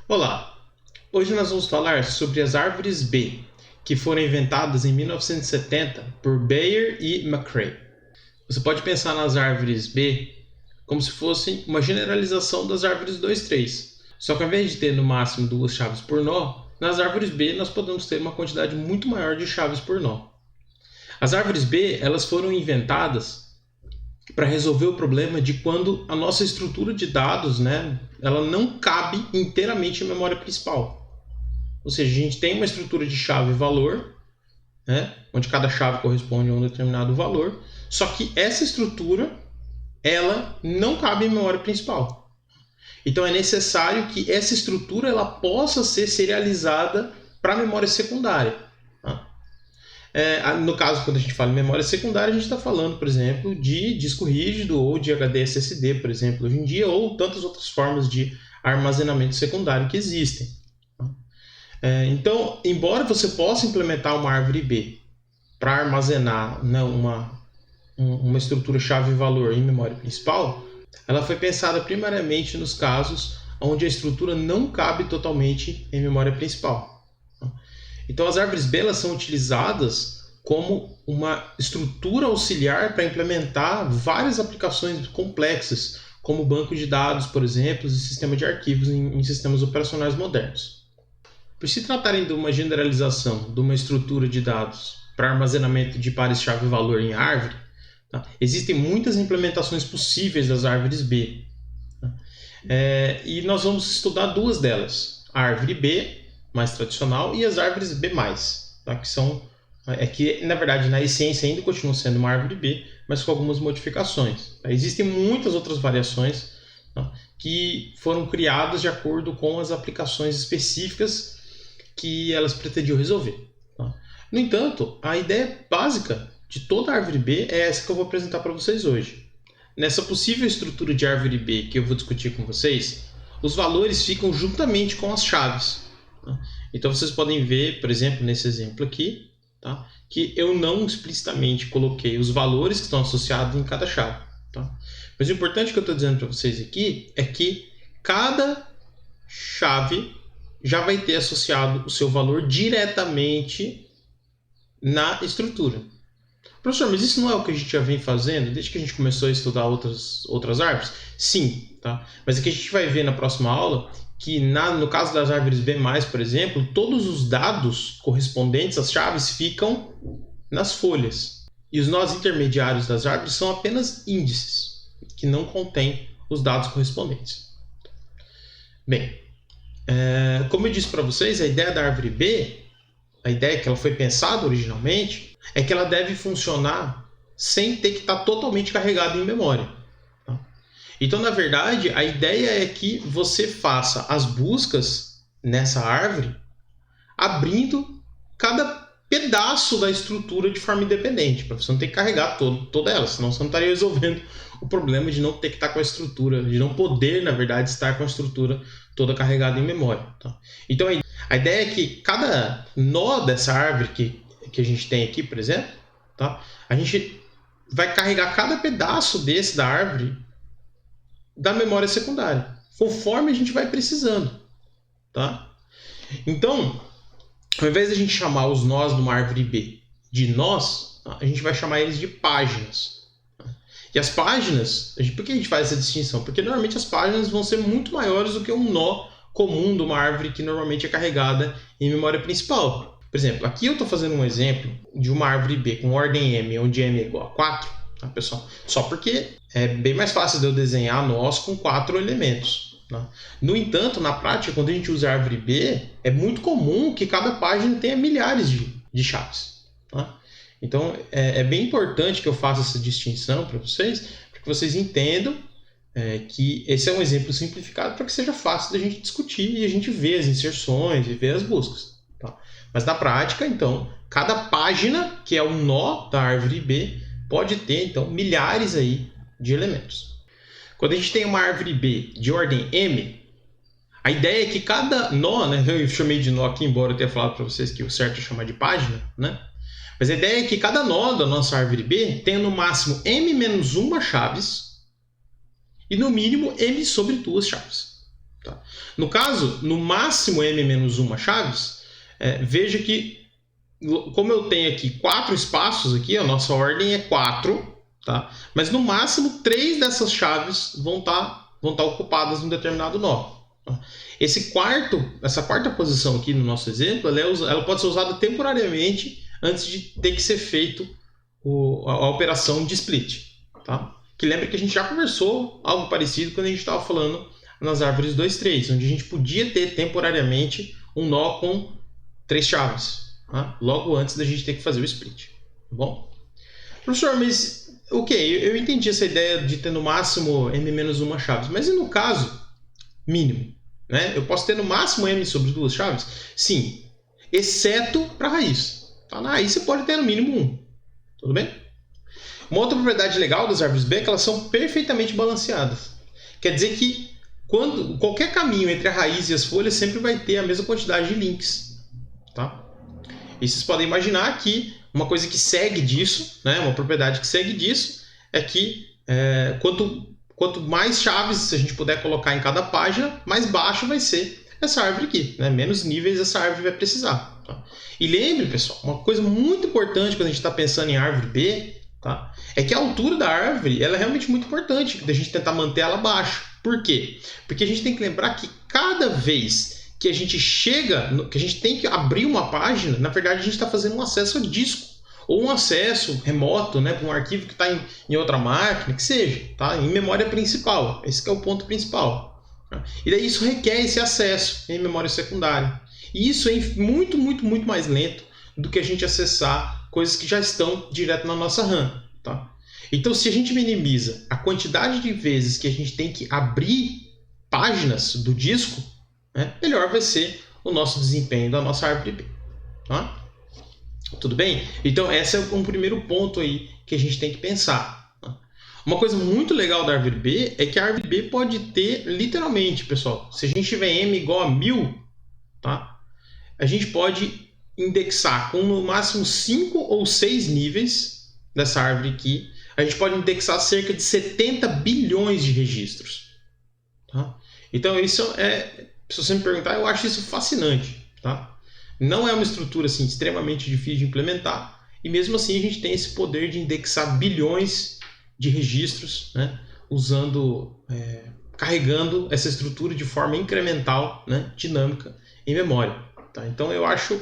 Olá! Hoje nós vamos falar sobre as árvores B, que foram inventadas em 1970 por Bayer e McCrae. Você pode pensar nas árvores B como se fossem uma generalização das árvores 2-3. Só que ao invés de ter no máximo 2 chaves por nó, nas árvores B nós podemos ter uma quantidade muito maior de chaves por nó. As árvores B elas foram inventadas para resolver o problema de quando a nossa estrutura de dados, ela não cabe inteiramente em memória principal. Ou seja, a gente tem uma estrutura de chave e valor, onde cada chave corresponde a um determinado valor, só que essa estrutura ela não cabe em memória principal. Então é necessário que essa estrutura ela possa ser serializada para a memória secundária. No caso, quando a gente fala em memória secundária, a gente está falando, por exemplo, de disco rígido ou de HD SSD, por exemplo, hoje em dia, ou tantas outras formas de armazenamento secundário que existem. Então, embora você possa implementar uma árvore B para armazenar uma estrutura chave-valor em memória principal, ela foi pensada primariamente nos casos onde a estrutura não cabe totalmente em memória principal. Então, as árvores B elas são utilizadas como uma estrutura auxiliar para implementar várias aplicações complexas, como banco de dados, por exemplo, e sistema de arquivos em sistemas operacionais modernos. Por se tratarem de uma generalização de uma estrutura de dados para armazenamento de pares chave-valor em árvore, existem muitas implementações possíveis das árvores B. E nós vamos estudar duas delas, a árvore B, mais tradicional, e as árvores B+, que são que na verdade na essência ainda continuam sendo uma árvore B, mas com algumas modificações. Existem muitas outras variações que foram criadas de acordo com as aplicações específicas que elas pretendiam resolver. No entanto, a ideia básica de toda a árvore B é essa que eu vou apresentar para vocês hoje. Nessa possível estrutura de árvore B que eu vou discutir com vocês, os valores ficam juntamente com as chaves. Então vocês podem ver, por exemplo, nesse exemplo aqui, que eu não explicitamente coloquei os valores que estão associados em cada chave. Mas o importante que eu estou dizendo para vocês aqui é que cada chave já vai ter associado o seu valor diretamente na estrutura. Professor, mas isso não é o que a gente já vem fazendo desde que a gente começou a estudar outras árvores? Sim, mas aqui a gente vai ver na próxima aula que no caso das árvores B+, por exemplo, todos os dados correspondentes às chaves ficam nas folhas. E os nós intermediários das árvores são apenas índices, que não contêm os dados correspondentes. Bem, como eu disse para vocês, a ideia da árvore B, a ideia que ela foi pensada originalmente, é que ela deve funcionar sem ter que estar totalmente carregada em memória. Então, na verdade, a ideia é que você faça as buscas nessa árvore abrindo cada pedaço da estrutura de forma independente, para você não ter que carregar toda ela, senão você não estaria resolvendo o problema de não ter que estar com a estrutura, de não poder, na verdade, estar com a estrutura toda carregada em memória. Então, a ideia é que cada nó dessa árvore que a gente tem aqui, por exemplo, a gente vai carregar cada pedaço desse da árvore da memória secundária, conforme a gente vai precisando. Então, ao invés de a gente chamar os nós de uma árvore B de nós, a gente vai chamar eles de páginas. E as páginas, por que a gente faz essa distinção? Porque normalmente as páginas vão ser muito maiores do que um nó comum de uma árvore que normalmente é carregada em memória principal. Por exemplo, aqui eu estou fazendo um exemplo de uma árvore B com ordem M, onde M é igual a 4, pessoal? Só porque é bem mais fácil de eu desenhar nós com 4 elementos. No entanto, na prática, quando a gente usa a árvore B, é muito comum que cada página tenha milhares de chaves. Então, é bem importante que eu faça essa distinção para vocês, para que vocês entendam que esse é um exemplo simplificado para que seja fácil da gente discutir e a gente ver as inserções e ver as buscas. Mas na prática, então, cada página, que é um nó da árvore B, pode ter, então, milhares aí de elementos. Quando a gente tem uma árvore B de ordem M, a ideia é que cada nó, eu chamei de nó aqui, embora eu tenha falado para vocês que o certo é chamar de página, mas a ideia é que cada nó da nossa árvore B tenha no máximo M-1 chaves e no mínimo M sobre 2 chaves. Tá? No caso, no máximo m-1 chaves, veja que, como eu tenho aqui 4 espaços, aqui, a nossa ordem é 4, tá? Mas no máximo 3 dessas chaves vão estar ocupadas num determinado nó. Tá? Essa quarta posição aqui no nosso exemplo, ela pode ser usada temporariamente antes de ter que ser feito a operação de split. Tá? Que lembra que a gente já conversou algo parecido quando a gente estava falando nas árvores 2, 3, onde a gente podia ter temporariamente um nó com 3 chaves, tá? Logo antes da gente ter que fazer o split. Tá bom? Professor, mas eu entendi essa ideia de ter no máximo m-1 chaves, mas e no caso mínimo? Né? Eu posso ter no máximo m sobre 2 chaves? Sim, exceto para a raiz. Tá? Na raiz você pode ter no mínimo 1. Tudo bem? Uma outra propriedade legal das árvores B é que elas são perfeitamente balanceadas. Quer dizer que qualquer caminho entre a raiz e as folhas sempre vai ter a mesma quantidade de links. Tá? E vocês podem imaginar que uma coisa que segue disso, né, uma propriedade que segue disso, é que quanto mais chaves a gente puder colocar em cada página, mais baixa vai ser essa árvore aqui. Né? Menos níveis essa árvore vai precisar. Tá? E lembre, pessoal, uma coisa muito importante quando a gente está pensando em árvore B, tá? É que a altura da árvore ela é realmente muito importante, da gente tentar manter ela baixa. Por quê? Porque a gente tem que lembrar que cada vez que a gente que a gente tem que abrir uma página, na verdade a gente está fazendo um acesso a disco, ou um acesso remoto, né, para um arquivo que está em outra máquina, que seja, tá? Em memória principal. Esse que é o ponto principal. Tá? E daí isso requer esse acesso em memória secundária. E isso é muito, muito, muito mais lento do que a gente acessar coisas que já estão direto na nossa RAM. Tá? Então, se a gente minimiza a quantidade de vezes que a gente tem que abrir páginas do disco, né, melhor vai ser o nosso desempenho da nossa árvore B. Tá? Tudo bem? Então, esse é um primeiro ponto aí que a gente tem que pensar. Tá? Uma coisa muito legal da árvore B é que a árvore B pode ter, literalmente, pessoal, se a gente tiver M igual a 1000, tá? A gente pode indexar com no máximo 5 ou 6 níveis dessa árvore aqui. A gente pode indexar cerca de 70 bilhões de registros. Tá? Então, isso se você me perguntar, eu acho isso fascinante. Tá? Não é uma estrutura assim, extremamente difícil de implementar. E mesmo assim, a gente tem esse poder de indexar bilhões de registros, né? Carregando essa estrutura de forma incremental, né? Dinâmica em memória. Tá? Então, eu acho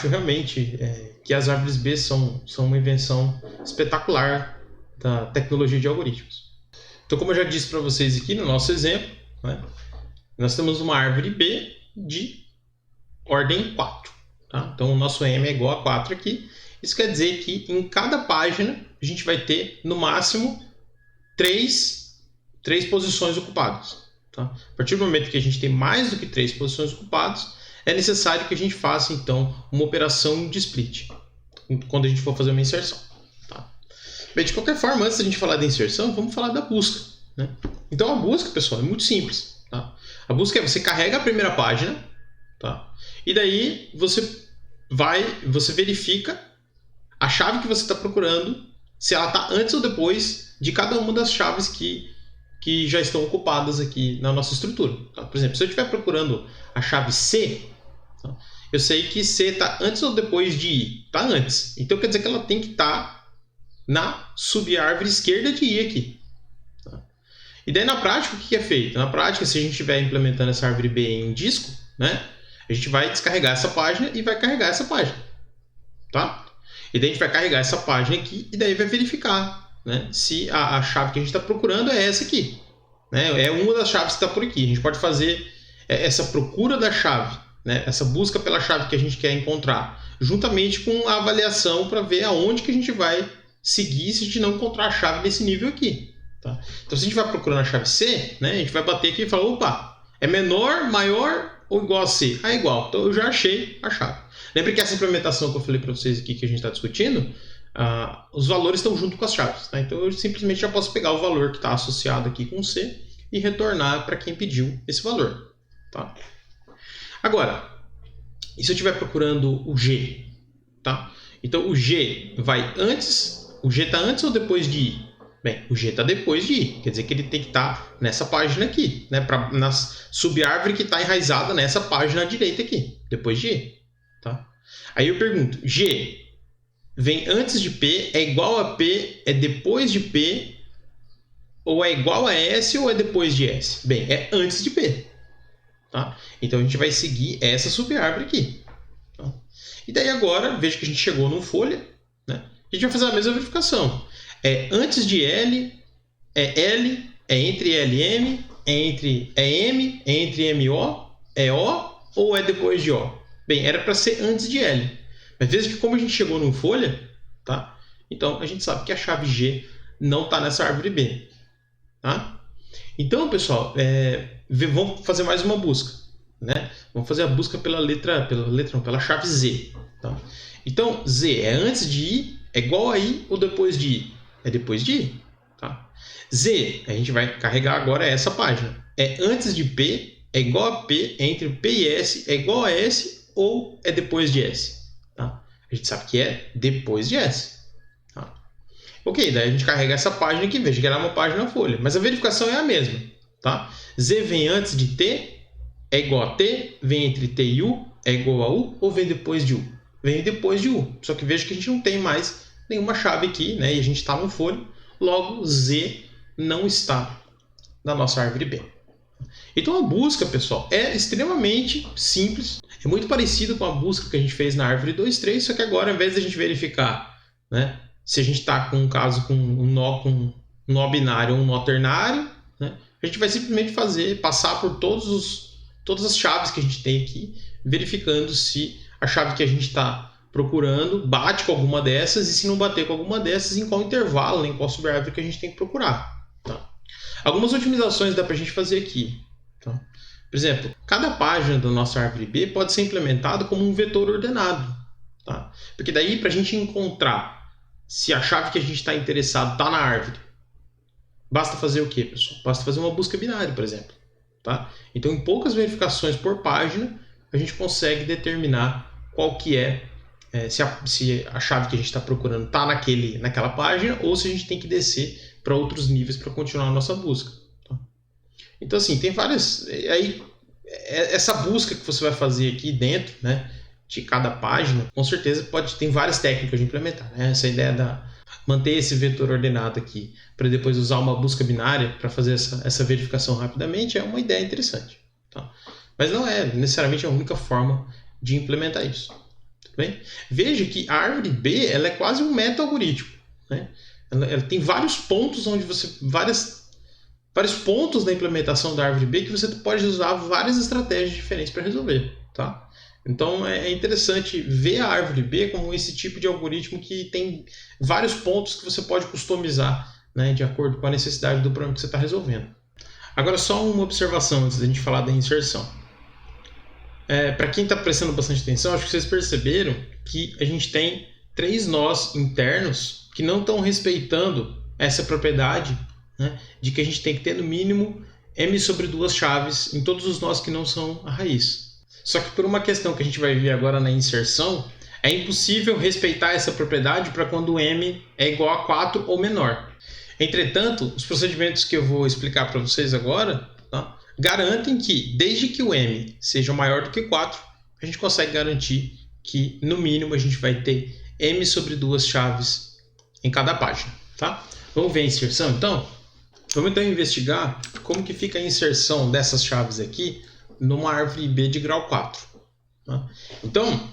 realmente que as árvores B são uma invenção espetacular da tecnologia de algoritmos. Então, como eu já disse para vocês aqui no nosso exemplo, né, nós temos uma árvore B de ordem 4. Tá? Então, o nosso M é igual a 4 aqui. Isso quer dizer que em cada página a gente vai ter, no máximo, 3 posições ocupadas. Tá? A partir do momento que a gente tem mais do que 3 posições ocupadas, é necessário que a gente faça, então, uma operação de split, quando a gente for fazer uma inserção. Tá? Bem, de qualquer forma, antes da gente falar da inserção, vamos falar da busca. Né? Então, a busca, pessoal, é muito simples. Tá? A busca é você carrega a primeira página, tá? E daí você verifica a chave que você está procurando, se ela está antes ou depois de cada uma das chaves que já estão ocupadas aqui na nossa estrutura. Tá? Por exemplo, se eu estiver procurando a chave C, tá? Eu sei que C está antes ou depois de I. Está antes. Então quer dizer que ela tem que estar na subárvore esquerda de I aqui. Tá? E daí na prática o que é feito? Na prática, se a gente estiver implementando essa árvore B em disco, né, a gente vai descarregar essa página e vai carregar essa página. Tá? E daí a gente vai carregar essa página aqui e daí vai verificar, né, se a chave que a gente está procurando é essa aqui. Né? É uma das chaves que está por aqui. A gente pode fazer essa procura da chave, né, essa busca pela chave que a gente quer encontrar, juntamente com a avaliação para ver aonde que a gente vai seguir se a gente não encontrar a chave desse nível aqui. Tá? Então, se a gente vai procurando a chave C, né, a gente vai bater aqui e falar, opa, é menor, maior ou igual a C? Ah, é igual. Então, eu já achei a chave. Lembre que essa implementação que eu falei para vocês aqui que a gente está discutindo, os valores estão junto com as chaves. Tá? Então, eu simplesmente já posso pegar o valor que está associado aqui com C e retornar para quem pediu esse valor. Tá? Agora, e se eu estiver procurando o G? Tá? Então, o G está antes ou depois de I? Bem, o G está depois de I, quer dizer que ele tem que estar nessa página aqui, né? Na subárvore que está enraizada nessa página à direita aqui, depois de I. Tá? Aí eu pergunto, G vem antes de P, é igual a P, é depois de P, ou é igual a S ou é depois de S? Bem, é antes de P. Tá? Então a gente vai seguir essa subárvore aqui. Tá? E daí agora, veja que a gente chegou no folha, né? A gente vai fazer a mesma verificação. É antes de L, é entre LM, é M, é entre MO, é O ou é depois de O? Bem, era para ser antes de L. Mas veja que como a gente chegou no folha, tá? Então a gente sabe que a chave G não está nessa árvore B. Tá? Então, pessoal, vamos fazer mais uma busca, né? Vamos fazer a busca pela chave Z. Tá? Então, Z é antes de I, é igual a I ou depois de I? É depois de I. Tá? Z, a gente vai carregar agora essa página. É antes de P, é igual a P, é entre P e S, é igual a S ou é depois de S? Tá? A gente sabe que é depois de S. Tá? Ok, daí a gente carrega essa página aqui, veja que ela é uma página folha, mas a verificação é a mesma. Tá? Z vem antes de T, é igual a T, vem entre T e U, é igual a U ou vem depois de U? Vem depois de U, só que veja que a gente não tem mais nenhuma chave aqui, né? E a gente está no folha, logo Z não está na nossa árvore B. Então a busca, pessoal, é extremamente simples, é muito parecido com a busca que a gente fez na árvore 2, 3, só que agora, ao invés de a gente verificar, né, se a gente está com um caso com um nó binário ou um nó ternário, né, a gente vai simplesmente passar por todas as chaves que a gente tem aqui, verificando se a chave que a gente está procurando bate com alguma dessas e se não bater com alguma dessas, em qual intervalo, em qual subárvore que a gente tem que procurar. Tá? Algumas otimizações dá para a gente fazer aqui. Tá? Por exemplo, cada página da nossa árvore B pode ser implementada como um vetor ordenado. Tá? Porque daí, para a gente encontrar se a chave que a gente está interessado está na árvore, basta fazer o quê, pessoal? Basta fazer uma busca binária, por exemplo. Tá? Então, em poucas verificações por página, a gente consegue determinar qual que se a chave que a gente está procurando está naquela página ou se a gente tem que descer para outros níveis para continuar a nossa busca. Tá? Então, assim, tem várias... Aí, essa busca que você vai fazer aqui dentro, né, de cada página, com certeza tem várias técnicas de implementar. Né? Essa ideia manter esse vetor ordenado aqui para depois usar uma busca binária para fazer essa verificação rapidamente é uma ideia interessante. Tá? Mas não é necessariamente a única forma de implementar isso. Tudo bem? Veja que a árvore B ela é quase um meta-algoritmo. Né? Ela tem vários pontos vários pontos da implementação da árvore B que você pode usar várias estratégias diferentes para resolver. Tá? Então é interessante ver a árvore B como esse tipo de algoritmo que tem vários pontos que você pode customizar, né, de acordo com a necessidade do problema que você está resolvendo. Agora só uma observação antes da gente falar da inserção. Para quem está prestando bastante atenção, acho que vocês perceberam que a gente tem 3 nós internos que não estão respeitando essa propriedade, né, de que a gente tem que ter no mínimo m sobre 2 chaves em todos os nós que não são a raiz. Só que por uma questão que a gente vai ver agora na inserção, é impossível respeitar essa propriedade para quando m é igual a 4 ou menor. Entretanto, os procedimentos que eu vou explicar para vocês agora, tá, garantem que, desde que o m seja maior do que 4, a gente consegue garantir que, no mínimo, a gente vai ter m sobre 2 chaves em cada página. Tá? Vamos ver a inserção, então? Vamos então investigar como que fica a inserção dessas chaves aqui numa árvore B de grau 4. Tá? Então,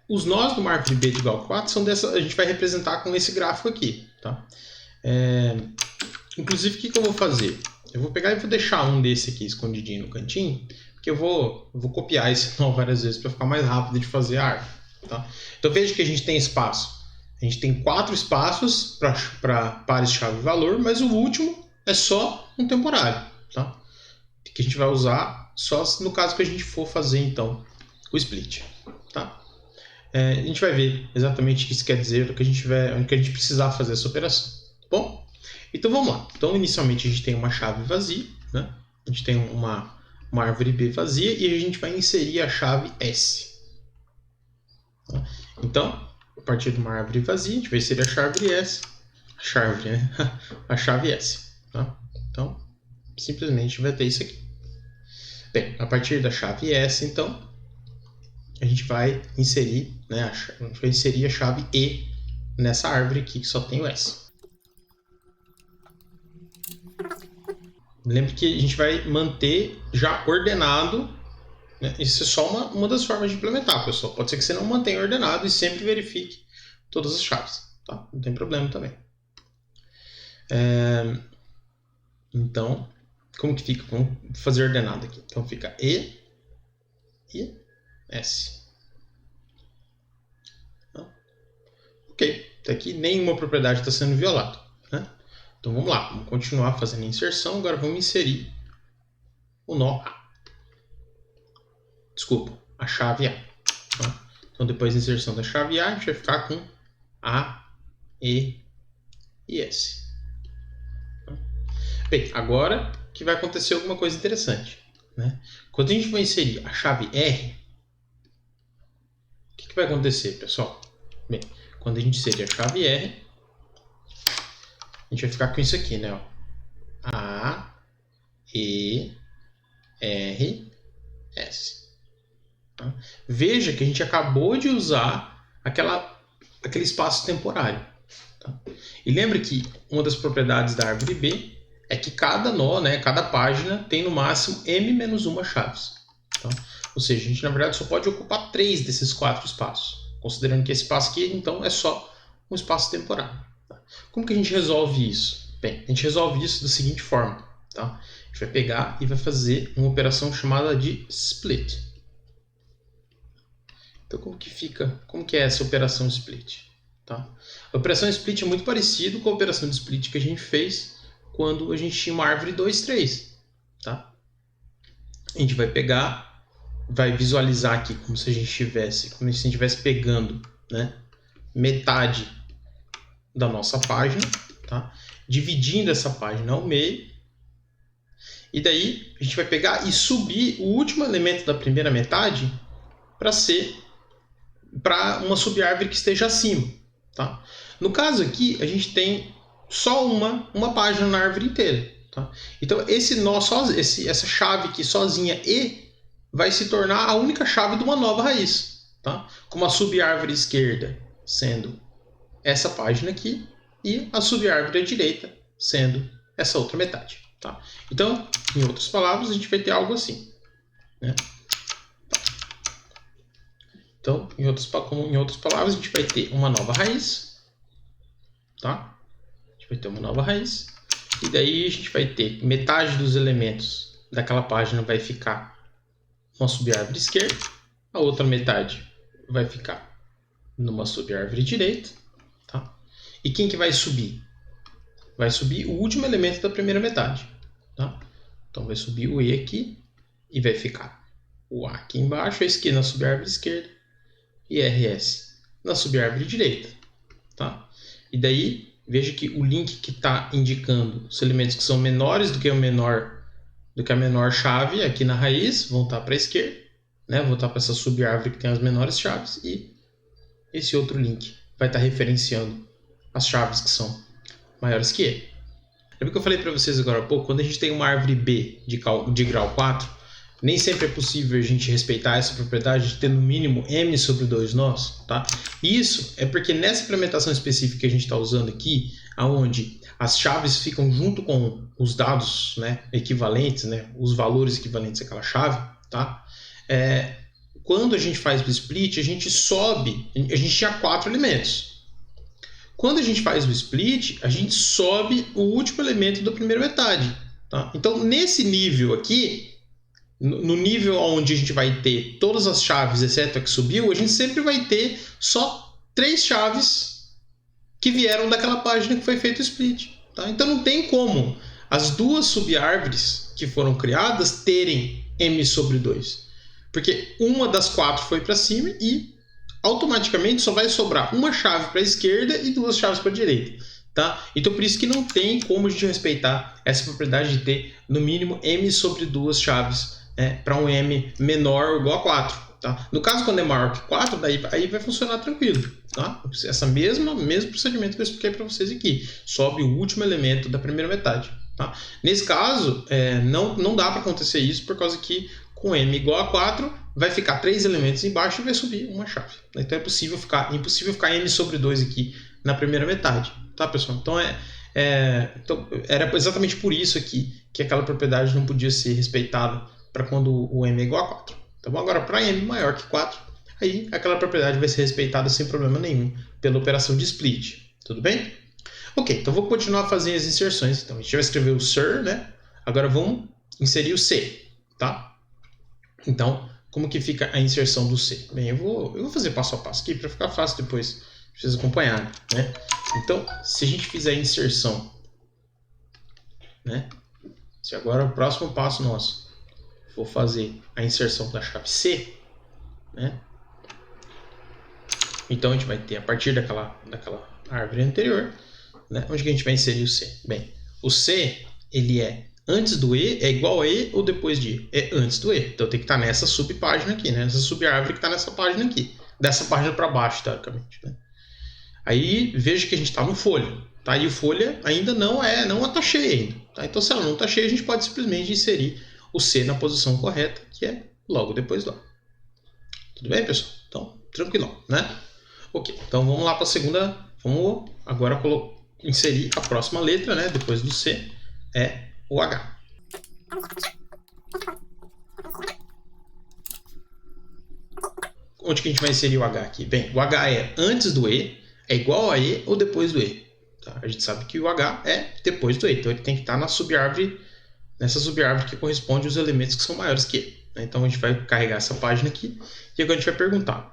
os nós de uma árvore B de grau 4 são a gente vai representar com esse gráfico aqui. Tá? Inclusive, o que eu vou fazer? Eu vou pegar e vou deixar um desse aqui escondidinho no cantinho, porque eu vou copiar esse nó várias vezes para ficar mais rápido de fazer a árvore. Tá? Então, veja que a gente tem espaço. A gente tem 4 espaços para pares chave-valor, mas o último é só um temporário. Tá? Que a gente vai usar só no caso que a gente for fazer, então, o split. Tá? A gente vai ver exatamente o que isso quer dizer, o que a gente precisar fazer essa operação. Tá bom? Então, vamos lá. Então, inicialmente, a gente tem uma chave vazia, né? A gente tem uma árvore B vazia e a gente vai inserir a chave S. Tá? Então, a partir de uma árvore vazia, a gente vai inserir a chave S. chave, né? A chave S, tá? Então, simplesmente vai ter isso aqui. Bem, a partir da chave S, então, a gente vai inserir, né, a chave E nessa árvore aqui que só tem o S. Lembre que a gente vai manter já ordenado, né? Isso é só uma das formas de implementar, pessoal. Pode ser que você não mantenha ordenado e sempre verifique todas as chaves, tá? Não tem problema também. Então, como que fica? Vamos fazer ordenado aqui. Então fica E e S. Ok, até aqui nenhuma propriedade está sendo violada, né? Então vamos lá, vamos continuar fazendo a inserção. Agora vamos inserir o nó A. Desculpa, a chave A. Então depois da inserção da chave A, a gente vai ficar com A, E e S. Bem, agora que vai acontecer alguma coisa interessante, né? Quando a gente for inserir a chave R, o que vai acontecer, pessoal? Bem, quando a gente inserir a chave R, a gente vai ficar com isso aqui, né? A, E, R, S. Tá? Veja que a gente acabou de usar aquele espaço temporário. Tá? E lembra que uma das propriedades da árvore B é que cada nó, né, cada página tem no máximo m-1 chaves. Tá? Ou seja, a gente na verdade só pode ocupar 3 desses 4 espaços, considerando que esse espaço aqui então é só um espaço temporário. Tá? Como que a gente resolve isso? Bem, a gente resolve isso da seguinte forma. Tá? A gente vai pegar e vai fazer uma operação chamada de split. Então como que é essa operação split? Tá? A operação split é muito parecido com a operação de split que a gente fez quando a gente tinha uma árvore 2, 3. Tá? A gente vai pegar, vai visualizar aqui como se a gente estivesse pegando, né, metade da nossa página, tá? Dividindo essa página ao meio. E daí a gente vai pegar e subir o último elemento da primeira metade para uma subárvore que esteja acima. Tá? No caso aqui, a gente tem só uma página na árvore inteira. Tá? Então, essa chave aqui sozinha E vai se tornar a única chave de uma nova raiz. Tá? Com a subárvore esquerda sendo essa página aqui e a subárvore à direita sendo essa outra metade. Tá? Então, em outras palavras, a gente vai ter algo assim. Né? Então, em outras palavras, a gente vai ter uma nova raiz. Tá? A gente vai ter uma nova raiz. E daí a gente vai ter metade dos elementos daquela página vai ficar numa subárvore esquerda. A outra metade vai ficar numa subárvore direita. Tá? E quem que vai subir? Vai subir o último elemento da primeira metade. Tá? Então vai subir o E aqui e vai ficar o A aqui embaixo, esse aqui na subárvore esquerda e RS na subárvore direita. Tá? E daí, veja que o link que está indicando os elementos que são menores do que a menor chave aqui na raiz vão estar para a esquerda, né? Vão estar para essa subárvore que tem as menores chaves, e esse outro link vai estar referenciando as chaves que são maiores que E. Lembra que eu falei para vocês agora há pouco, quando a gente tem uma árvore B de grau 4, nem sempre é possível a gente respeitar essa propriedade de ter no mínimo m sobre 2 nós. Tá? Isso é porque nessa implementação específica que a gente está usando aqui, onde as chaves ficam junto com os dados, né, equivalentes, né, os valores equivalentes àquela chave, tá? Quando a gente faz o split, a gente tinha 4 elementos. Quando a gente faz o split, a gente sobe o último elemento da primeira metade. Tá? Então, nesse nível aqui, no nível onde a gente vai ter todas as chaves, exceto a que subiu, a gente sempre vai ter só 3 chaves que vieram daquela página que foi feito o split. Tá? Então, não tem como as duas subárvores que foram criadas terem m sobre 2. Porque uma das 4 foi para cima e automaticamente só vai sobrar uma chave para a esquerda e 2 chaves para a direita. Tá? Então, por isso que não tem como a gente respeitar essa propriedade de ter, no mínimo, m sobre 2 chaves, né, para um m menor ou igual a 4. Tá? No caso, quando é maior que 4, aí vai funcionar tranquilo. Tá? Mesmo procedimento que eu expliquei para vocês aqui. Sobe o último elemento da primeira metade. Tá? Nesse caso, não dá para acontecer isso, por causa que com m igual a 4, vai ficar 3 elementos embaixo e vai subir uma chave. Então é impossível ficar m sobre 2 aqui na primeira metade. Tá, pessoal? Então, então era exatamente por isso aqui que aquela propriedade não podia ser respeitada para quando o m é igual a 4. Tá bom? Agora, para m maior que 4, aí aquela propriedade vai ser respeitada sem problema nenhum pela operação de split. Tudo bem? Ok, então vou continuar fazendo as inserções. Então a gente vai escrever o SIR, né? Agora vamos inserir o C, tá? Então, como que fica a inserção do C? Bem, eu vou fazer passo a passo aqui para ficar fácil depois para vocês acompanharem, né? Então, se a gente fizer a inserção, né? Se agora o próximo passo nosso for fazer a inserção da chave C, né? Então a gente vai ter a partir daquela árvore anterior, né? Onde que a gente vai inserir o C? Bem, o C, ele é antes do E, é igual a E ou depois de E? É antes do E. Então tem que estar nessa subpágina aqui, né? Nessa subárvore que está nessa página aqui. Dessa página para baixo, teoricamente, né? Aí veja que a gente está no folha, tá? E o folha ainda não está cheia ainda, tá? Então se ela não está cheia, a gente pode simplesmente inserir o C na posição correta, que é logo depois do A. Tudo bem, pessoal? Então, tranquilão, né? Ok, então vamos lá para a segunda. Vamos agora inserir a próxima letra, né? Depois do C, é o H. Onde que a gente vai inserir o H aqui? Bem, o H é antes do E, é igual a E ou depois do E. Tá? A gente sabe que o H é depois do E, então ele tem que estar na subárvore, nessa subárvore que corresponde aos elementos que são maiores que E. Então a gente vai carregar essa página aqui e agora a gente vai perguntar.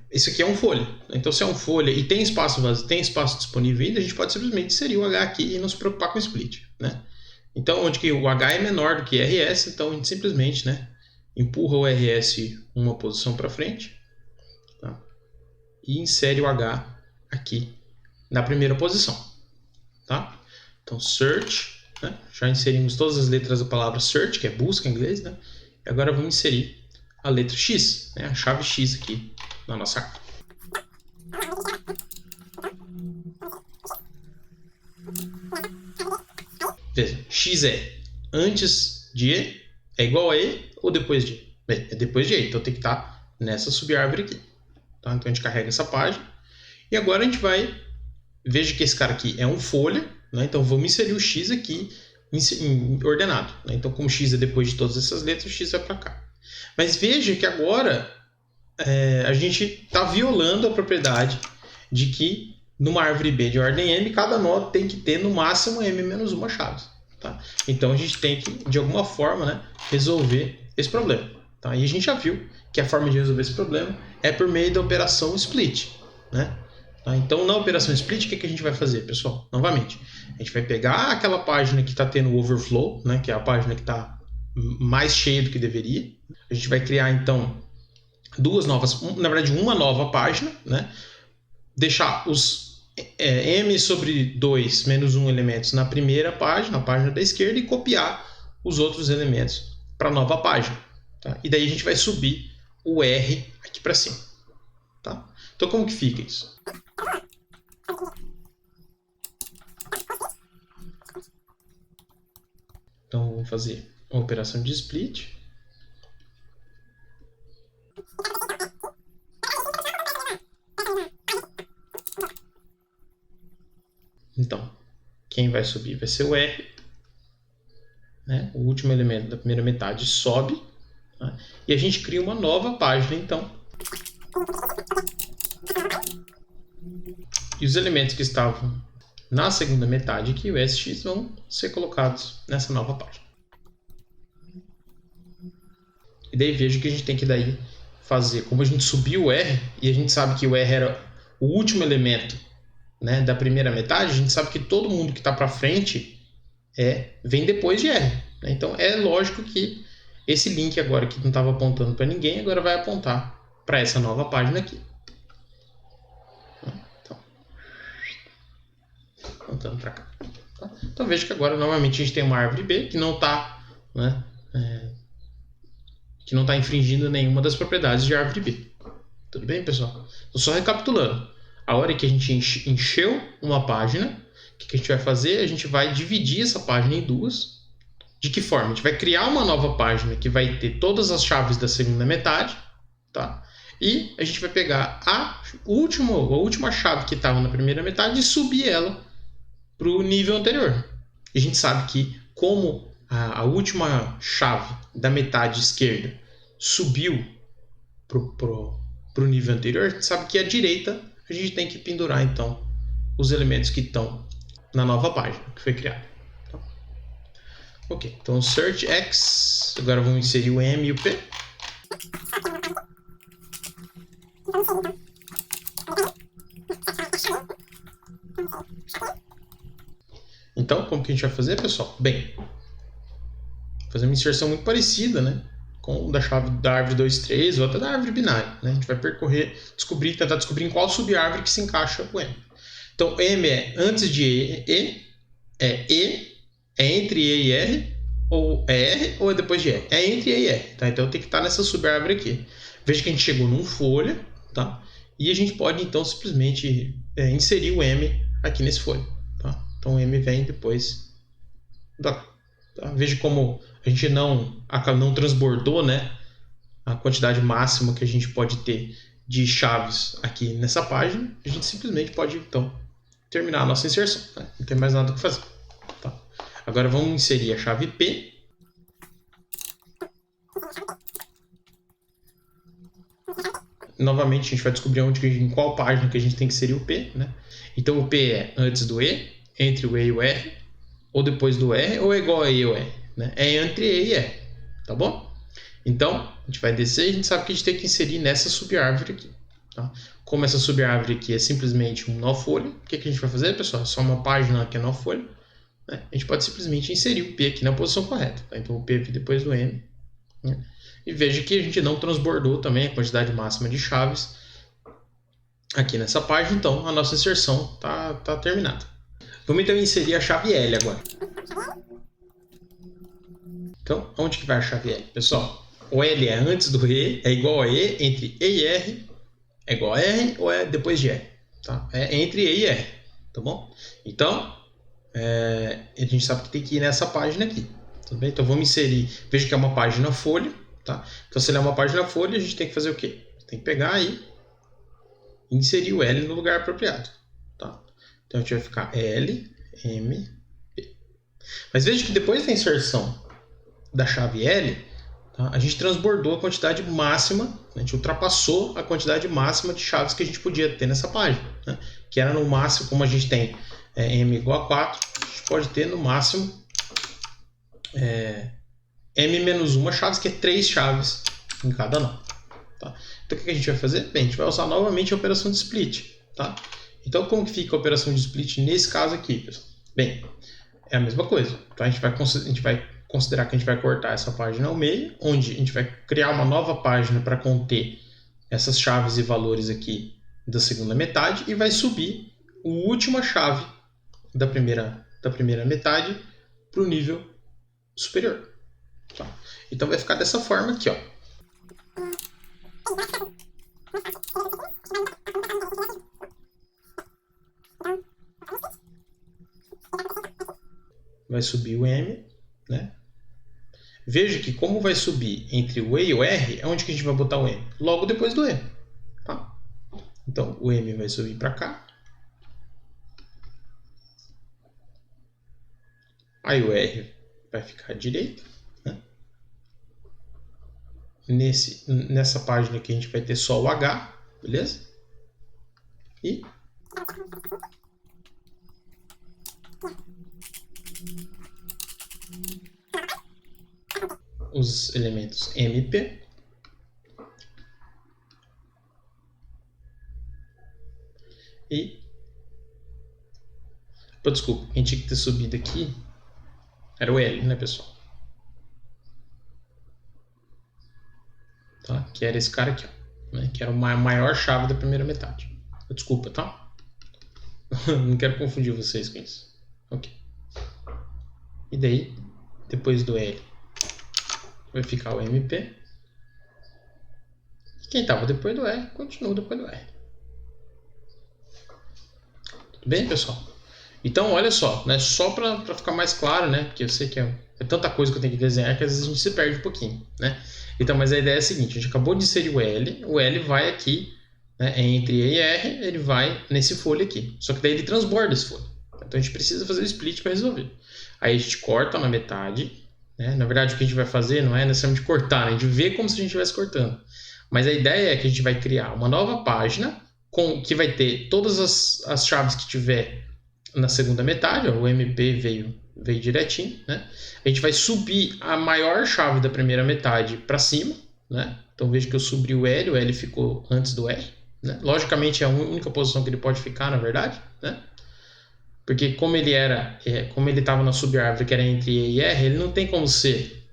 Isso aqui é um folha. Então, se é um folha e tem espaço disponível ainda, a gente pode simplesmente inserir o H aqui e não se preocupar com o split, né? Então, onde que o H é menor do que RS, então a gente simplesmente, né, empurra o RS uma posição para frente, tá? E insere o H aqui na primeira posição, tá? Então, search, né? Já inserimos todas as letras da palavra search, que é busca em inglês, né? E agora vamos inserir a letra X, né? A chave X aqui na nossa árvore. Veja, X é antes de E, é igual a E ou depois de E? Bem, é depois de E, então tem que estar nessa subárvore aqui. Tá? Então a gente carrega essa página e agora a gente vai... Veja que esse cara aqui é um folha, né? Então vamos inserir o X aqui ordenado, né? Então como X é depois de todas essas letras, o X vai para cá. Mas veja que agora a gente está violando a propriedade de que numa árvore B de ordem M, cada nó tem que ter no máximo M menos uma chave. Tá? Então a gente tem que, de alguma forma, né, resolver esse problema. Tá? E a gente já viu que a forma de resolver esse problema é por meio da operação split. Né? Tá? Então na operação split, o que a gente vai fazer, pessoal? Novamente, a gente vai pegar aquela página que está tendo overflow, né, que é a página que está mais cheia do que deveria. A gente vai criar, então, na verdade, uma nova página, né? Deixar os m sobre 2 menos 1 elementos na primeira página, na página da esquerda, e copiar os outros elementos para a nova página. Tá? E daí a gente vai subir o R aqui para cima. Tá? Então, como que fica isso? Então, vamos fazer uma operação de split. Então, quem vai subir vai ser o R. Né? O último elemento da primeira metade sobe. Tá? E a gente cria uma nova página, então. E os elementos que estavam na segunda metade aqui, o SX, vão ser colocados nessa nova página. E daí veja que a gente tem que daí fazer, como a gente subiu o R, e a gente sabe que o R era o último elemento, né, da primeira metade, a gente sabe que todo mundo que está para frente vem depois de R. Né? Então é lógico que esse link agora que não estava apontando para ninguém, agora vai apontar para essa nova página aqui. Então, apontando para cá. Tá? Então veja que agora novamente a gente tem uma árvore B que não está, né, infringindo nenhuma das propriedades de árvore B. Tudo bem, pessoal? Então, só recapitulando. A hora que a gente encheu uma página, o que a gente vai fazer? A gente vai dividir essa página em duas. De que forma? A gente vai criar uma nova página que vai ter todas as chaves da segunda metade, tá? E a gente vai pegar a última chave que estava na primeira metade e subir ela para o nível anterior. E a gente sabe que como a última chave da metade esquerda subiu para o nível anterior, a gente sabe que a direita a gente tem que pendurar então os elementos que estão na nova página que foi criada. Ok, então search X, agora vamos inserir o M e o P. Então, como que a gente vai fazer, pessoal? Bem, fazer uma inserção muito parecida, né? Com da chave da árvore 2, 3 ou até da árvore binária. Né? A gente vai percorrer, tentar descobrir em qual subárvore que se encaixa o M. Então, M é antes de E, é entre E e R, ou é R ou é depois de R? É entre E e R, tá? Então tem que estar nessa subárvore aqui. Veja que a gente chegou num folha, tá? E a gente pode então simplesmente inserir o M aqui nesse folha, tá? Então o M vem depois da. Tá? Veja como a gente não transbordou, né? A quantidade máxima que a gente pode ter de chaves aqui nessa página. A gente simplesmente pode então terminar a nossa inserção, né? Não tem mais nada o que fazer. Tá? Agora vamos inserir a chave P. Novamente a gente vai descobrir em qual página que a gente tem que inserir o P. Né? Então o P é antes do E, entre o E e o R, ou depois do R, ou é igual a E ou R. Né? É entre E e R. Tá bom? Então a gente vai descer e a gente sabe que a gente tem que inserir nessa subárvore aqui. Tá? Como essa subárvore aqui é simplesmente um nó folha, o que a gente vai fazer, pessoal? É só uma página que é nó folha. Né? A gente pode simplesmente inserir o P aqui na posição correta. Tá? Então o P vem depois do M. Né? E veja que a gente não transbordou também a quantidade máxima de chaves aqui nessa página. Então a nossa inserção está terminada. Vamos então inserir a chave L agora. Então, onde que vai a chave L? Pessoal, o L é antes do E, é igual a E, entre E e R, é igual a R ou é depois de R? Tá? É entre E e R, tá bom? Então, a gente sabe que tem que ir nessa página aqui, tudo bem? Então vamos inserir, veja que é uma página folha, tá? Então se ela é uma página folha, a gente tem que fazer o quê? Tem que pegar aí e inserir o L no lugar apropriado, tá? Então a gente vai ficar L, M, P. Mas veja que depois da inserção da chave L, tá? A gente transbordou a quantidade máxima, a gente ultrapassou a quantidade máxima de chaves que a gente podia ter nessa página, né? Que era no máximo, como a gente tem M igual a 4, a gente pode ter no máximo M menos uma chaves, que é 3 chaves em cada nó. Tá? Então o que a gente vai fazer? Bem, a gente vai usar novamente a operação de split. Tá? Então como que fica a operação de split nesse caso aqui, pessoal? Bem, é a mesma coisa. Então a gente vai considerar que a gente vai cortar essa página ao meio, onde a gente vai criar uma nova página para conter essas chaves e valores aqui da segunda metade e vai subir a última chave da primeira metade para o nível superior. Tá? Então vai ficar dessa forma aqui, ó. Vai subir o M, né? Veja que como vai subir entre o E e o R, é onde que a gente vai botar o M? Logo depois do E. Tá? Então o M vai subir para cá. Aí o R vai ficar à direita. Né? Nessa página aqui a gente vai ter só o H, beleza? E os elementos MP e desculpa, a gente tinha que ter subido aqui era o L, né, pessoal? Tá? Que era esse cara aqui, ó, né? Que era a maior chave da primeira metade. Desculpa, tá? Não quero confundir vocês com isso. Ok. E daí, depois do L, vai ficar o MP. Quem estava depois do R, continua depois do R. Tudo bem, pessoal? Então, olha só, né? Só para ficar mais claro, né? Porque eu sei que é tanta coisa que eu tenho que desenhar que às vezes a gente se perde um pouquinho, né? Então, mas a ideia é a seguinte, a gente acabou de inserir o L vai aqui, né? Entre E e R, ele vai nesse folha aqui. Só que daí ele transborda esse folha. Então a gente precisa fazer o split para resolver. Aí a gente corta na metade, né? Na verdade o que a gente vai fazer não é necessariamente cortar, né? A gente vê como se a gente estivesse cortando. Mas a ideia é que a gente vai criar uma nova página que vai ter todas as chaves que tiver na segunda metade, ó, o MP veio direitinho, né? A gente vai subir a maior chave da primeira metade para cima, né? Então veja que eu subi o L ficou antes do R, né? Logicamente é a única posição que ele pode ficar, na verdade, né? Porque como ele estava na subárvore que era entre E e R, ele não tem como ser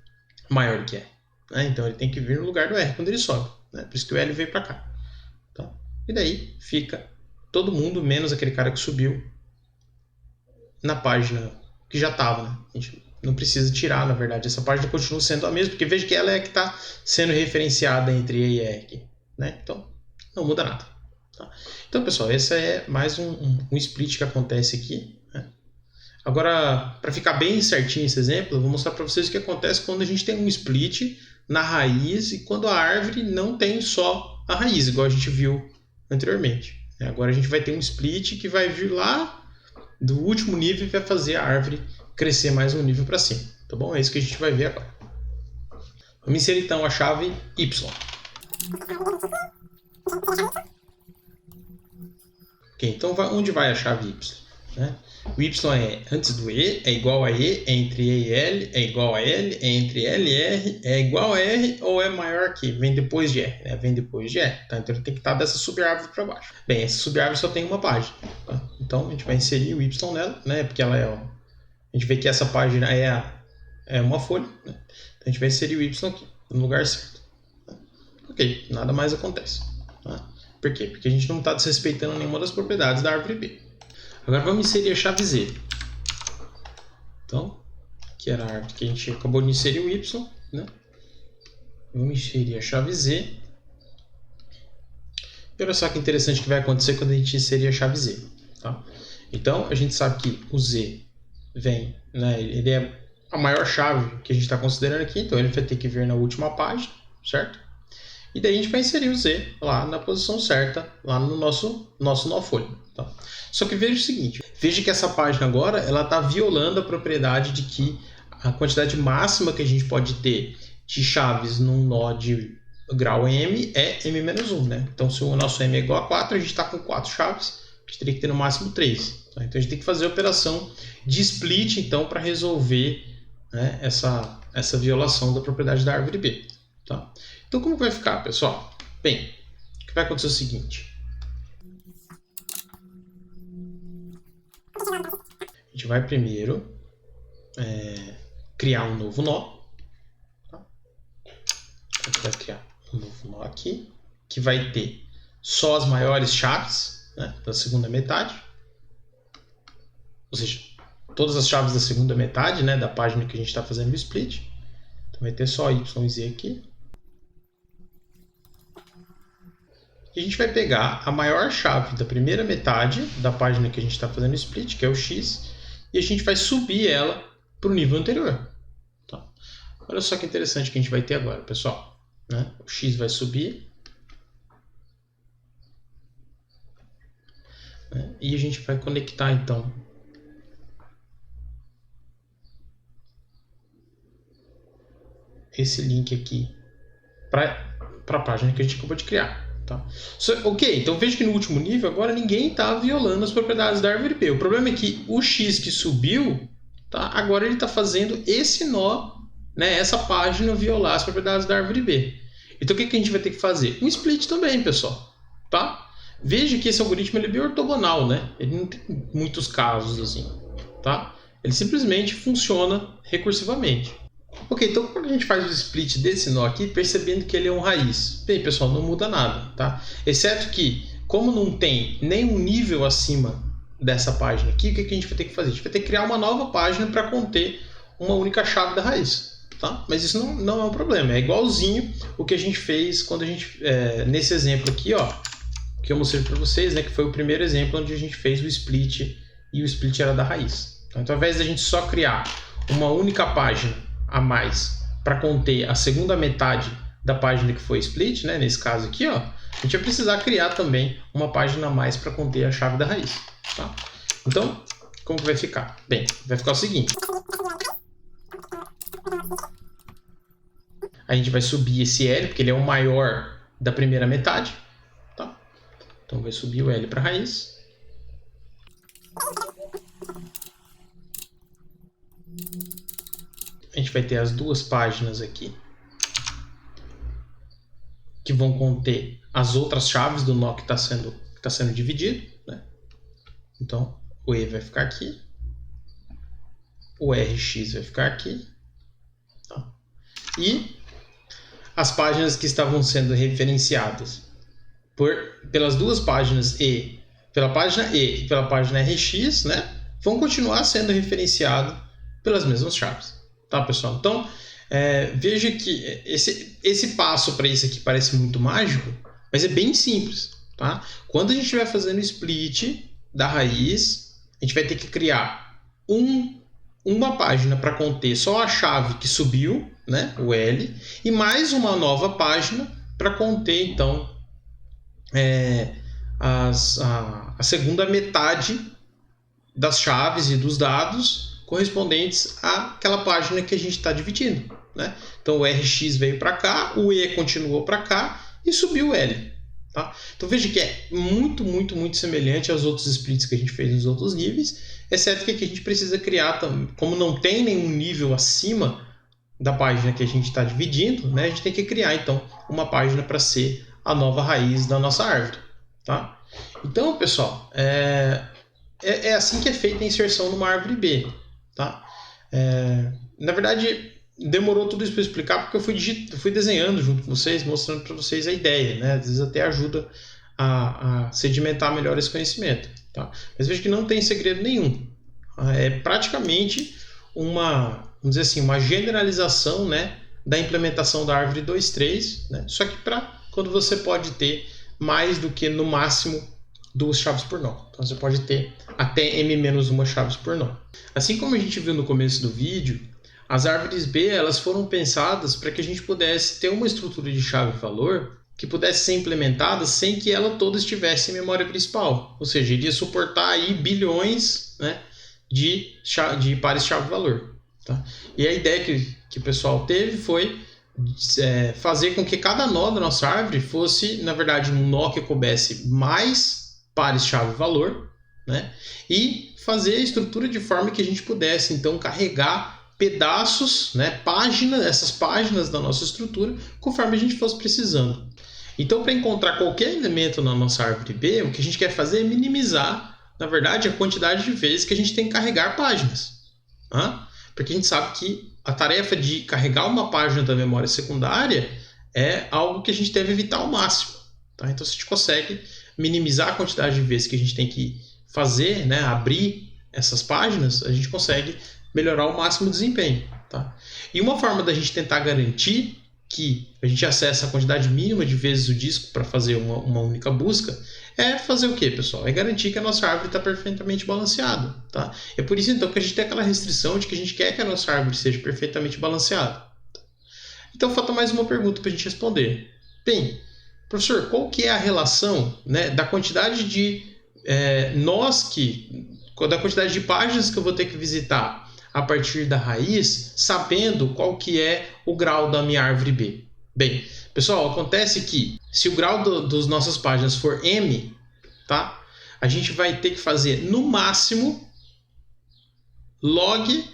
maior que R, né? Então ele tem que vir no lugar do R quando ele sobe, né? Por isso que o L veio para cá. Tá? E daí fica todo mundo menos aquele cara que subiu na página que já estava, né? A gente não precisa tirar, na verdade, essa página continua sendo a mesma, porque veja que ela é que está sendo referenciada entre E e R aqui, né? Então não muda nada. Tá? Então, pessoal, esse é mais um split que acontece aqui, né? Agora, para ficar bem certinho esse exemplo, eu vou mostrar para vocês o que acontece quando a gente tem um split na raiz e quando a árvore não tem só a raiz, igual a gente viu anteriormente. Agora a gente vai ter um split que vai vir lá do último nível e vai fazer a árvore crescer mais um nível para cima. Tá bom? É isso que a gente vai ver agora. Vamos inserir então a chave Y. Ok, então onde vai a chave Y? Né? O Y é antes do E, é igual a E, é entre E e L, é igual a L, é entre L e R, é igual a R ou é maior que? Vem depois de R, né? Vem depois de R. Tá? Então ele tem que estar dessa subárvore para baixo. Bem, essa subárvore só tem uma página. Tá? Então a gente vai inserir o Y nela, né? Porque ela é. A gente vê que essa página é uma folha, né? Então a gente vai inserir o Y aqui, no lugar certo. Tá? Ok, nada mais acontece. Tá? Por quê? Porque a gente não está desrespeitando nenhuma das propriedades da árvore B. Agora vamos inserir a chave Z. Então, aqui era a árvore que a gente acabou de inserir o Y, né? Vamos inserir a chave Z. E olha só que interessante que vai acontecer quando a gente inserir a chave Z. Tá? Então, a gente sabe que o Z vem, né? Ele é a maior chave que a gente está considerando aqui, então ele vai ter que vir na última página, certo? E daí a gente vai inserir o Z lá na posição certa, lá no nosso nó folha. Tá? Só que veja o seguinte, veja que essa página agora ela está violando a propriedade de que a quantidade máxima que a gente pode ter de chaves num nó de grau M é M-1, né? Então se o nosso M é igual a 4, a gente está com 4 chaves, a gente teria que ter no máximo 3. Tá? Então a gente tem que fazer a operação de split então para resolver, né, essa violação da propriedade da árvore B. Tá? Então como vai ficar, pessoal? Bem, o que vai acontecer é o seguinte. A gente vai primeiro criar um novo nó. Tá? A gente vai criar um novo nó aqui, que vai ter só as maiores chaves, né, da segunda metade. Ou seja, todas as chaves da segunda metade, né, da página que a gente está fazendo o split. Então vai ter só Y e Z aqui. E a gente vai pegar a maior chave da primeira metade da página que a gente está fazendo o split, que é o X, e a gente vai subir ela para o nível anterior. Tá? Olha só que interessante que a gente vai ter agora, pessoal. Né? O X vai subir. Né? E a gente vai conectar, então, esse link aqui para a página que a gente acabou de criar. Tá? Ok, então veja que no último nível agora ninguém está violando as propriedades da árvore B. O problema é que o X que subiu, tá? Agora ele está fazendo esse nó, né, essa página violar as propriedades da árvore B. Então o que a gente vai ter que fazer? Um split também, pessoal. Tá? Veja que esse algoritmo ele é bem ortogonal, né? Ele não tem muitos casos assim. Tá? Ele simplesmente funciona recursivamente. Ok, então como a gente faz o split desse nó aqui, percebendo que ele é um raiz? Bem, pessoal, não muda nada, tá? Exceto que, como não tem nenhum nível acima dessa página aqui, o que a gente vai ter que fazer? A gente vai ter que criar uma nova página para conter uma única chave da raiz. tá? Mas isso não é um problema. É igualzinho o que a gente fez quando a gente... nesse exemplo aqui, ó, que eu mostrei para vocês, né? Que foi o primeiro exemplo onde a gente fez o split e o split era da raiz. Então, ao invés da gente só criar uma única página a mais para conter a segunda metade da página que foi split, né? Nesse caso aqui, ó, a gente vai precisar criar também uma página a mais para conter a chave da raiz, tá? Então, como que vai ficar? Bem, vai ficar o seguinte. A gente vai subir esse L, porque ele é o maior da primeira metade, tá? Então vai subir o L para a raiz. A gente vai ter as duas páginas aqui que vão conter as outras chaves do nó que está sendo dividido, né? Então, o E vai ficar aqui, o RX vai ficar aqui, tá? E as páginas que estavam sendo referenciadas pelas duas páginas pela página E e pela página RX, né, vão continuar sendo referenciadas pelas mesmas chaves, tá, pessoal? Então, veja que esse passo para isso aqui parece muito mágico, mas é bem simples, tá? Quando a gente estiver fazendo o split da raiz, a gente vai ter que criar uma página para conter só a chave que subiu, né, o L, e mais uma nova página para conter, então, a segunda metade das chaves e dos dados correspondentes àquela página que a gente está dividindo, né? Então o RX veio para cá, o E continuou para cá e subiu o L, tá? Então veja que é muito, muito, muito semelhante aos outros splits que a gente fez nos outros níveis, exceto que aqui a gente precisa criar, como não tem nenhum nível acima da página que a gente está dividindo, né, a gente tem que criar então uma página para ser a nova raiz da nossa árvore, tá? Então, pessoal, é assim que é feita a inserção numa árvore B, tá? Na verdade, demorou tudo isso para explicar porque eu fui desenhando junto com vocês, mostrando para vocês a ideia, né? Às vezes até ajuda a sedimentar melhor esse conhecimento, tá? Mas veja que não tem segredo nenhum. É praticamente vamos dizer assim, uma generalização, né, da implementação da árvore 2.3, né? Só que para quando você pode ter mais do que no máximo 2 chaves por nó. Então você pode ter até m-1 chaves por nó. Assim como a gente viu no começo do vídeo, as árvores B elas foram pensadas para que a gente pudesse ter uma estrutura de chave-valor que pudesse ser implementada sem que ela toda estivesse em memória principal. Ou seja, iria suportar aí bilhões, né, de pares chave-valor. Tá? E a ideia que o pessoal teve foi fazer com que cada nó da nossa árvore fosse, na verdade, um nó que coubesse mais pares chave-valor, né? E fazer a estrutura de forma que a gente pudesse, então, carregar pedaços, né, essas páginas da nossa estrutura, conforme a gente fosse precisando. Então, para encontrar qualquer elemento na nossa árvore B, o que a gente quer fazer é minimizar, na verdade, a quantidade de vezes que a gente tem que carregar páginas. Tá? Porque a gente sabe que a tarefa de carregar uma página da memória secundária é algo que a gente deve evitar ao máximo. Tá? Então, se a gente consegue minimizar a quantidade de vezes que a gente tem que fazer, né, abrir essas páginas, a gente consegue melhorar ao máximo o desempenho. Tá? E uma forma da gente tentar garantir que a gente acessa a quantidade mínima de vezes o disco para fazer uma única busca é fazer o que, pessoal? É garantir que a nossa árvore está perfeitamente balanceada. Tá? É por isso, então, que a gente tem aquela restrição de que a gente quer que a nossa árvore seja perfeitamente balanceada. Então, falta mais uma pergunta para a gente responder. Bem, professor, qual que é a relação, né, da quantidade de da quantidade de páginas que eu vou ter que visitar a partir da raiz, sabendo qual que é o grau da minha árvore B? Bem, pessoal, acontece que se o grau das nossas páginas for M, tá? A gente vai ter que fazer no máximo log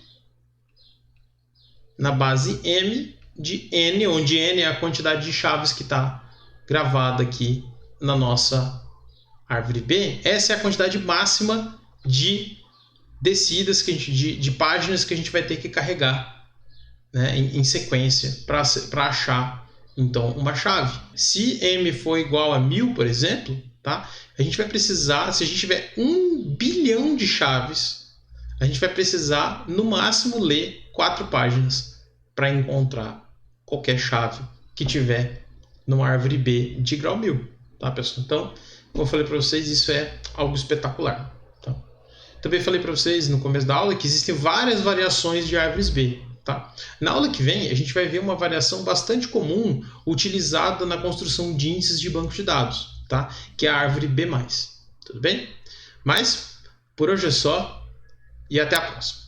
na base M de N, onde N é a quantidade de chaves que está gravada aqui na nossa árvore B. Essa é a quantidade máxima de descidas de páginas que a gente vai ter que carregar, né, em sequência para achar então uma chave. Se M for igual a 1000, por exemplo, tá, a gente vai precisar, se a gente tiver 1 bilhão de chaves, a gente vai precisar no máximo ler 4 páginas para encontrar qualquer chave que tiver numa árvore B de grau 1000, tá, pessoal? Então, como eu falei para vocês, isso é algo espetacular. Tá? Também falei para vocês no começo da aula que existem várias variações de árvores B. Tá? Na aula que vem, a gente vai ver uma variação bastante comum utilizada na construção de índices de banco de dados, tá? Que é a árvore B+. Tudo bem? Mas, por hoje é só e até a próxima.